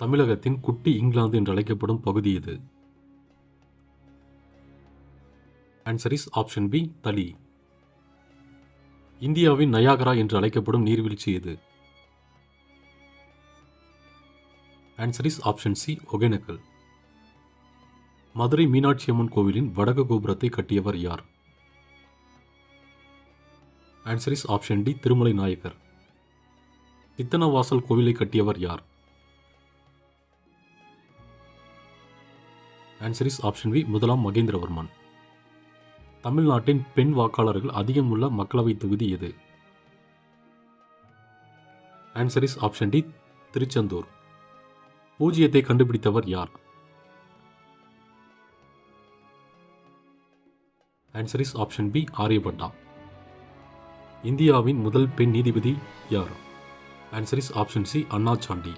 தமிழகத்தின் குட்டி இங்கிலாந்து என்று அழைக்கப்படும் பகுதி எது? Answer is option B Thali. இந்தியாவின் நயாகரா என்று அழைக்கப்படும் நீர்வீழ்ச்சி எது? Answer is option C Hogenakkal. Madurai Meenakshi Amman கோவிலின் வடக்கு கோபுரத்தை கட்டியவர் யார்? Answer is option D Thirumalai Nayakkar. Sittanavasal கோவிலை கட்டியவர் யார்? ஆன்சர் இஸ் ஆப்ஷன் வி முதலாம் மகேந்திரவர்மன். தமிழ்நாட்டின் பெண் வாக்காளர்கள் அதிகம் உள்ள மக்களவை தொகுதி எது? Answer is option D Tiruchendur. பூஜ்ஜியத்தை கண்டுபிடித்தவர் யார்? Answer is option B Aryabhata. இந்தியாவின் முதல் பெண் நீதிபதி யார்? Answer is option C Anna Chandy.